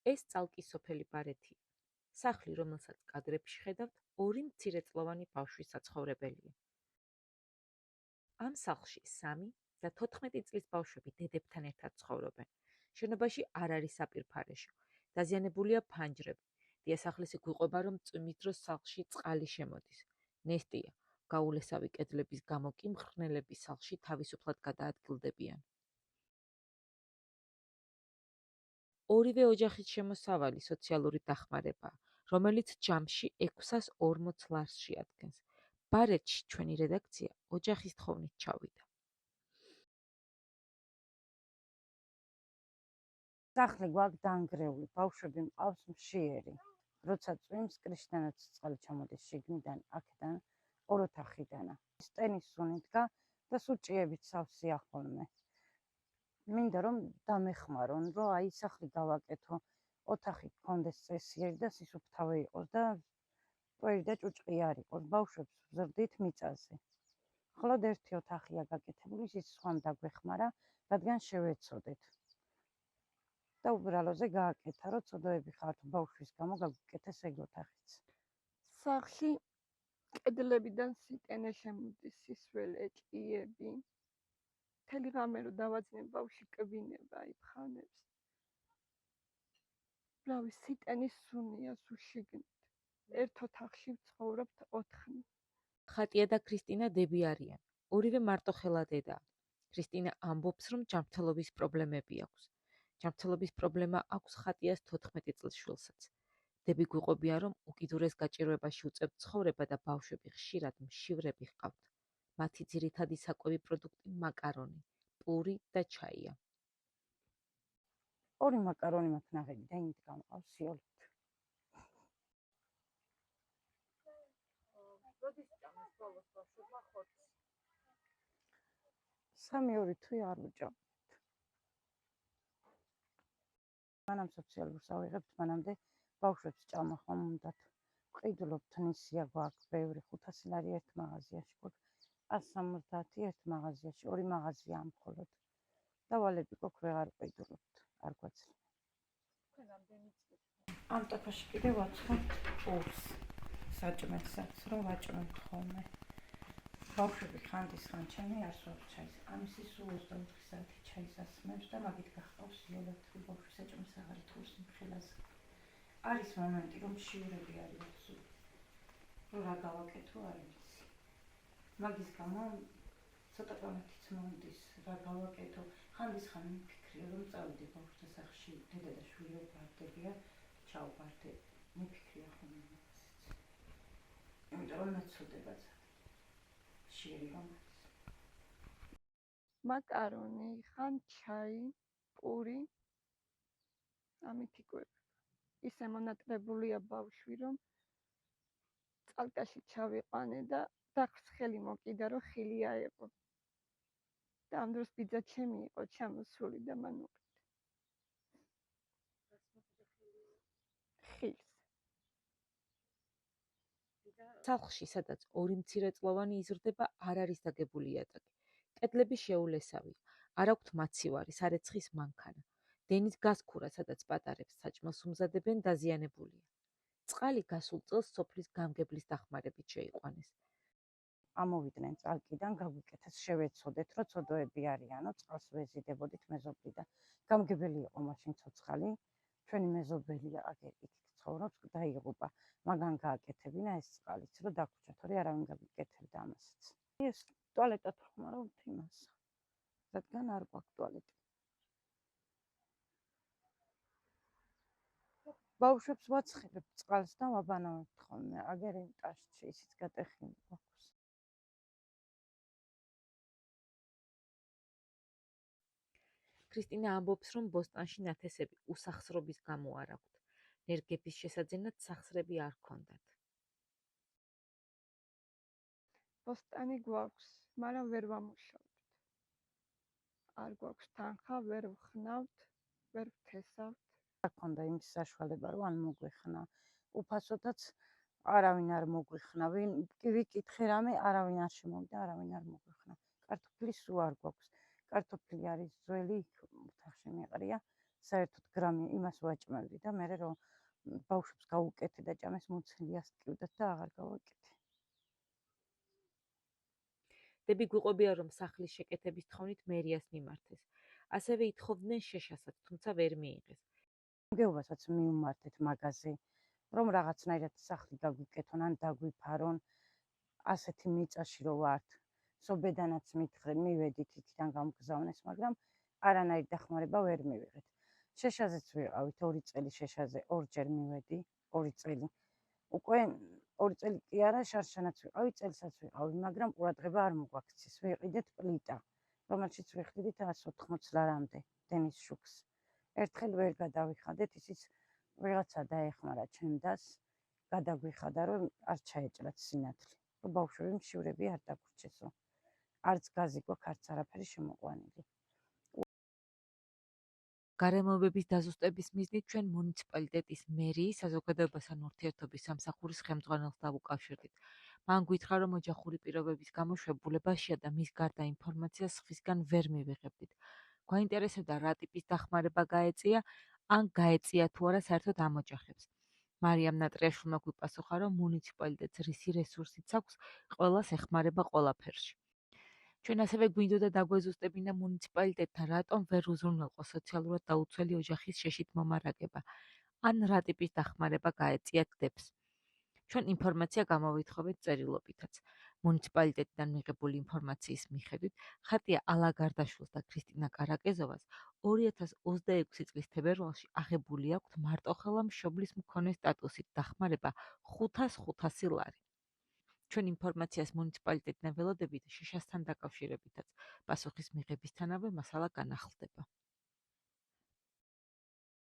ეს წალკის სოფელი ბარეთია. სახლი, რომელსაც კადრებში ხედავთ, ორი მცირეწლოვანი ბავშვის საცხოვრებელია. ამ სახლში 3 და 14 წლის ბავშვები დედებთან ერთად ცხოვრობენ. შენობაში არ არის საპირფარეშო, დაზიანებულია ფანჯრები. დიასახლისი გვიყვება, რომ წვიმის დროს სახლში წყალი შემოდის. ნესტია, გაულესავი კედლების გამო კი მღრღნელები სახლში თავისუფლად გადაადგილდებიან. ორივე ოჯახის შემოსავალი სოციალური დახმარებაა, რომელიც ჯამში 640 ლარს შეადგენს. ბარეთში ჩვენი რედაქცია ოჯახის თხოვნით ჩავიდა. სახლი გვაქვს დანგრეული, ბავშვები მყავს მშიერი. როცა წვიმს, კრიშტანაც წყალი ჩამოდის შიგნიდან, აქედან ორ ოთახიდანა. სტენის სუნი დგა და სულ ჭიებით სავსე ახოლმე. მინდა რომ დამეხმარონ, რომ აი სახლი გავაკეთო, ოთახი გქონდეს წესიერი და სისუფთავე იყოს და კვერი და ჭუჭყი არ იყოს. ბავშვებს ვზრდით მიწაზე. მხოლოდ ერთი ოთახია გაკეთებული, ის სხვამ დაგვეხმარა, რადგან შევეცოდეთ. და უბრალოზე გააკეთა, რომ ცოდოები ხართ ბავშვის გამო გაგვიკეთეს ეგ ოთახიც. სახლში კედლებიდან სიტენე შემოდის, სისველე, ჭიები. მთელი ღამე რომ დავაძინებ, ბავშვი კვინება, იფხანებს. რავი, სიტენის სუნია სულ შიგნით. ერთ ოთახში ვცხოვრობთ 4. ხატია და ქრისტინა დები არიან. ორივე მარტოხელა დედაა. ქრისტინა ამბობს, რომ ჯანმრთელობის პრობლემები აქვს. ჯანმრთელობის პრობლემა აქვს ხატიას 14 წლის შვილსაც. დები გვიყვებია, რომ უკიდურეს გაჭირვებაში უწევთ ცხოვრება და ბავშვები ხშირად მშივრები ჰყავთ. მათი ძირითადი საკვები პროდუქტი მაკარონი, პური და ჩაია. ორი მაკარონი მაქვს ნაღები და იმით გამყავს სიოლით. როდის ჭამს ბოლოს ბავშვებმა ხორცს? 3-2 თვე არ ვუჭამთ. მანამ სოციალურს ავიღებთ, მანამდე ბავშვებს ჭამა ხომ უნდათ. ვყიდულობთ, ნისია გვაქვს ბევრი, 500 ლარი ერთ მაღაზიაში გვაქვს, 150 ერთ მაღაზიაში, 2 მაღაზია მხოლოდ. დავალები გვაქვს, ვეღარ ვყიდულობთ, არ გვაძლევ. ამ ტაფაში კიდევ ვაცხობთ პურს, საჭმელსაც, რომ ვაჭმევთ ხოლმე. ბავშვები ხანდისხან ჩემი არ სვამთ ჩაის. ამისი სულ 24 საათი ჩაის ასმევს და მაგით გახყავს სიოლად, რომ ბავშვი საჭმელს აღარ ითხოვს მხილაზე. არის მომენტი, რომ მშივრები არიან სულ. რომ რა გავაკეთო, არ ვიცი. მაგის გამო ცოტა პანათიც მომდის, რა გავაკეთო. ხანდისხან მიფიქრია, რომ წავიდე ბავშვთა სახლში, დედა და შვილი ვარდებიან, ჩავბარდე. მიფიქრია ხოლმე მაგასაც. იმიტომ რომ მეცოდება ძალიან. მშიერი რომ არის. მაკარონი, ხან ჩაი, პური. ამით იკვებება. ისე მონატრებულია ბავშვი, რომ წალკაში ჩავიყვანე და დახს ხელი მოკიდა, რომ ხილი აეყო. და ამ დროს ბიძა ჩემი იყო ჩამოსული და მან უყიდა. ხილს. სახლში, სადაც ორი მცირეწლოვანი იზრდება, არ არის დაგებული იატაკი. კედლები შეულესავია. არ აქვთ მაცივარი, სარეცხის მანქანა. დენის გასქურა, სადაც პატარებს საჭმელს უმზადებენ, დაზიანებულია. წყალი გასულ წელს სოფლის გამგებლის დახმარებით შეიყვანეს. ამოვიდნენ წალკიდან, გაგვიკეთეს, შევეცოდეთ, რომ ცოდოები არიანო, წყალს ვეზიდებოდით მეზობლიდან. გამგებელი იყო მაშინ ცოცხალი, ჩვენი მეზობელია, აგერ იქ ცხოვრობს, დაიღუპა. მაგან გააკეთებინა ეს წყალიც, რომ დაგვრჩა, თორე არავინ გაგიკეთებდა ამასაც. ეს ტუალეტად ვხმარავთ იმას, რადგან არ გვაქვს ტუალეტი. ბავშვებს ვაცხებებ წყალს და ვაბანავებთ ხოლმე, აგერ იმ ტაშში, ისიც გატეხილი გვაქვს. ქრისტინა ამბობს, რომ ბოსტონში ნათესები უსახსრობის გამო არ აქვთ. ნერგების შესაძენად სახსრები არ ჰქონდათ. ბოსტანი გვაქვს, მაგრამ ვერ ვამუშავებთ. არ გვაქვს თანხა, ვერ ვხნავთ, ვერ ვთესავთ. არ ქონდა იმის საშუალება, რომ ან მოგვეხნა. უფასოდაც არავინ არ მოგვეხნა. ვიკითხე რამე, არავინ არ შემოვიდა, არავინ არ მოგვეხნა. კარტოფილი სულ არ გვაქვს. კარტოფილი არის ძველი, ოთახში მეყრია, საერთოდ გრამი იმას ვაჭმევდი და მე რომ ბავშვებს გავუკეთე და ჭამეს მუცლიას ტკივდათ და აღარ გავაკეთე. დები გვიყვებია, რომ სახლის შეკეთების თხოვნით მერიას მიმართეს. ასევე ითხოვდნენ შეშასაც, თუმცა ვერ მიიღეს. გეუბასაც მიუმართეთ მაგაზე, რომ რაღაცნაირად სახლი გაგვიკეთონ ან დაგვიფარონ, ასეთი მიწაში რო ვართ. სობედანაც მივედით იქიდან გამგზავნეს, მაგრამ არანაირი დახმარება ვერ მივიღეთ. შეშაზეც ვიყავით 2 წელი შეშაზე, 2 ჯერ მივედი, 2 წელი. უკვე 2 წელი კი არა, შარშანაც ვიყავი, წელსაც ვიყავი, მაგრამ ყურადღება არ მოგვაქცეს. ვიყიდეთ პლიტა, რომელშიც ვიხდიდით 180 ლარამდე დენის შუქს. ერთხელ ვერ გადავიხადეთ, ისიც ვიღაცა დაეხმარა ჩემდას, გადაგვიხადა, რომ არ ჩაეჭრათ სინათლე, რომ ბავშვები მშივრები არ დაგვრჩესო. არც გაზი გვაქვს, არც არაფერი შემოყვანილი. გარემოებების დაზუსტების მიზნით ჩვენ მუნიციპალიტეტის მერიის საზოგადოებასთან ურთიერთობის სამსახურის ხელმძღვანელს დავუკავშირდით. მან გითხრა, რომ ოჯახური პირობების გამო შვებულებაშია და მის გარდა ინფორმაციას სხვისგან ვერ მივიღებდით. გვაინტერესებდა რა ტიპის დახმარება გაეწია, ან გაეწია თუ არა საერთოდ ამ ოჯახებს. მარიამ ნატრიაშვილმა გვიპასუხა, რომ მუნიციპალიტეტს რისი რესურსიც აქვს, ყველას ეხმარება ყველაფერში. ჩვენ ასევე გვინდოდა დაგვეზუსტებინა მუნიციპალიტეტთან, რატომ ვერ უზრუნველყო სოციალურად დაუცველი ოჯახის შეშით მომარაგება, ან რა ტიპის დახმარება გაეწიათ დებს. ჩვენ ინფორმაცია გამოვითხოვეთ წერილობითაც. მუნიციპალიტეტიდან მიღებული ინფორმაციის მიხედვით, ხატია ალა გარდაშვილს და ქრისტინა კარაკეზოვას 2026 წლის თებერვალში აღებული აქვთ მარტოხელა მშობლის მქონე სტატუსით დახმარება 500 ლარი. ჩვენ ინფორმაციას მუნიციპალიტეტიდან ველოდებით შეშასთან დაკავშირებითაც. პასუხის მიღებისთანავე მასალა განახლდება.